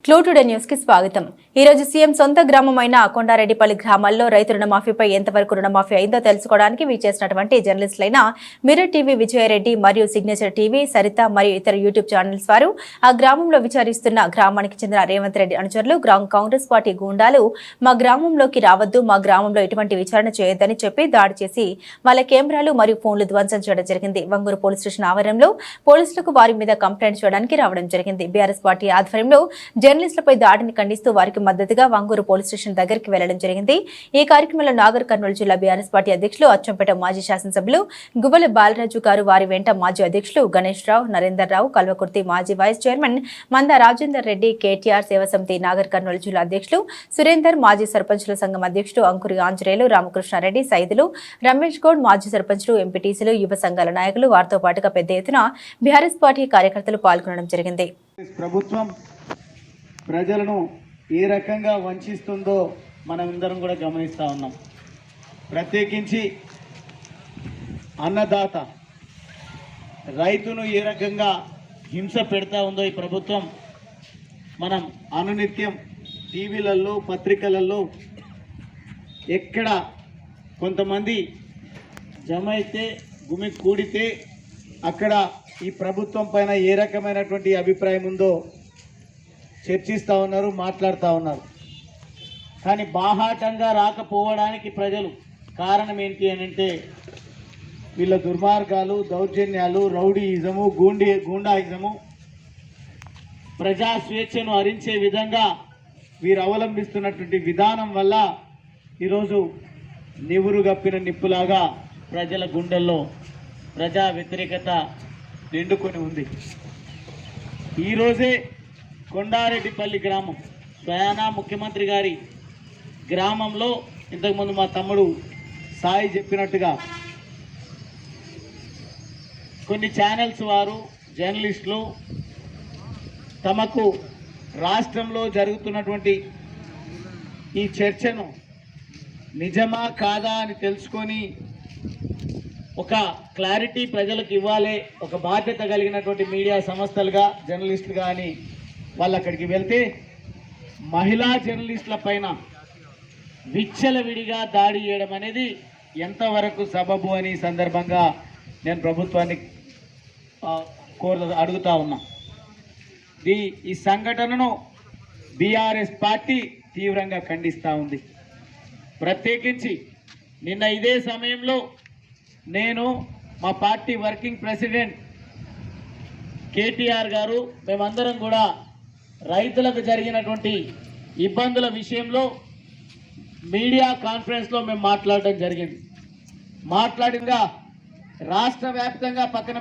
Clue today news కి స్వాగతం. ఈ రోజు సీఎం సొంత గ్రామమైన కొండారెడ్డిపల్లి గ్రామాల్లో రైతు రుణమాఫీపై ఎంతవరకు రుణమాఫీ అయిందో తెలుసుకోవడానికి విచ్చేసినటువంటి జర్నలిస్టులైన మిర్రర్ టీవీ విజయారెడ్డి మరియు సిగ్నేచర్ టీవీ సరిత మరియు ఇతర యూట్యూబ్ ఛానల్స్ వారు ఆ గ్రామంలో విచారిస్తున్న గ్రామానికి చెందిన రేవంత్ రెడ్డి అనుచరులు కాంగ్రెస్ పార్టీ గూండాలు మా గ్రామంలోకి రావద్దు, మా గ్రామంలో ఎటువంటి విచారణ చేయొద్దని చెప్పి దాడి చేసి వాళ్ళ కెమెరాలు మరియు ఫోన్లు ధ్వంసం చేయడం జరిగింది. వంగూరు పోలీస్ స్టేషన్ ఆవరణలో పోలీసులకు వారి మీద కంప్లైంట్ చేయడానికి రావడం జరిగింది. బీఆర్ఎస్ పార్టీ ఆధ్వర్యంలో జర్నలిస్టులపై దాడిని ఖండిస్తూ వారికి మద్దతుగా వంగూరు పోలీస్ స్టేషన్ దగ్గరికి వెళ్లడం జరిగింది. ఈ కార్యక్రమంలో నాగర్ కర్నూలు జిల్లా బీఆర్ఎస్ పార్టీ అధ్యక్షులు అచ్చంపేట మాజీ శాసనసభ్యులు గువ్వల బాలరాజు గారు, వారి వెంట మాజీ అధ్యక్షులు గణేష్ రావు, నరేందర్ రావు, కల్వకుర్తి మాజీ వైస్ చైర్మన్ మంద రాజేందర్ రెడ్డి, కేటీఆర్ సేవ సమితి నాగర్ కర్నూలు జిల్లా అధ్యక్షులు సురేందర్, మాజీ సర్పంచుల సంఘం అధ్యక్షుడు అంకురి ఆంజనేయులు, రామకృష్ణారెడ్డి, సైదులు, రమేష్ గౌడ్, మాజీ సర్పంచులు, ఎంపీటీసీలు, యువ సంఘాల నాయకులు, వారితో పాటుగా పెద్ద ఎత్తున బీఆర్ఎస్ పార్టీ కార్యకర్తలు పాల్గొనడం జరిగింది. ప్రభుత్వం ప్రజలను ఏ రకంగా వంచిస్తుందో మనమందరం కూడా గమనిస్తూ ఉన్నాం. ప్రత్యేకించి అన్నదాత రైతును ఏ రకంగా హింస పెడతా ఉందో ఈ ప్రభుత్వం మనం అనునిత్యం టీవీలలో, పత్రికలలో ఎక్కడ కొంతమంది జమ అయితే గుమి కూడితే అక్కడ ఈ ప్రభుత్వం పైన ఏ రకమైనటువంటి అభిప్రాయం ఉందో చర్చిస్తూ ఉన్నారు, మాట్లాడుతూ ఉన్నారు. కానీ బాహాటంగా రాకపోవడానికి ప్రజలు కారణం ఏంటి అని అంటే వీళ్ళ దుర్మార్గాలు, దౌర్జన్యాలు, రౌడీయిజము, గూండాయిజము, ప్రజా స్వేచ్ఛను హరించే విధంగా వీరు అవలంబిస్తున్నటువంటి విధానం వల్ల ఈరోజు నివురు గప్పిన నిప్పులాగా ప్రజల గుండెల్లో ప్రజా వ్యతిరేకత నిండుకొని ఉంది. ఈరోజే కొండారెడ్డిపల్లి గ్రామం స్వయానా ముఖ్యమంత్రి గారి గ్రామంలో ఇంతకుముందు మా తమ్ముడు సాయి చెప్పినట్టుగా కొన్ని ఛానల్స్ వారు, జర్నలిస్టులు తమకు రాష్ట్రంలో జరుగుతున్నటువంటి ఈ చర్చను నిజమా కాదా అని తెలుసుకొని ఒక క్లారిటీ ప్రజలకు ఇవ్వాలి, ఒక బాధ్యత కలిగినటువంటి మీడియా సంస్థలుగా, జర్నలిస్టులుగా అని వాళ్ళు అక్కడికి వెళ్తే మహిళా జర్నలిస్టుల పైన విచ్చలవిడిగా దాడి చేయడం అనేది ఎంతవరకు సబబు అని సందర్భంగా నేను ప్రభుత్వాన్ని అడుగుతా ఉన్నా. ఈ సంఘటనను బీఆర్ఎస్ పార్టీ తీవ్రంగా ఖండిస్తూ ఉంది. ప్రత్యేకించి నిన్న ఇదే సమయంలో నేను, మా పార్టీ వర్కింగ్ ప్రెసిడెంట్ కేటీఆర్ గారు, మేమందరం కూడా రైతులకు జరిగినటువంటి ఇబ్బందుల విషయంలో మీడియా కాన్ఫరెన్స్లో మేము మాట్లాడడం జరిగింది. మాట్లాడినగా రాష్ట్ర వ్యాప్తంగా పక్కన